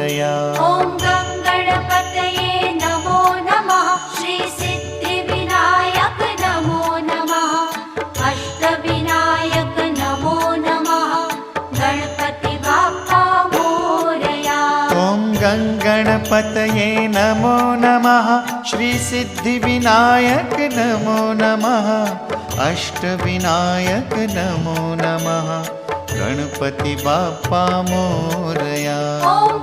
मोरया। ॐ गणपतये नमो नमः। श्री सिद्धिविनायक नमो नमः। अष्टविनायक नमो नमः। गणपति बाप्पा मोरया। ॐ गणपतये नमो नमः। श्री सिद्धिविनायक नमो नमः। अष्टविनायक नमो नमः। गणपति बाप्पा मोरया। ॐ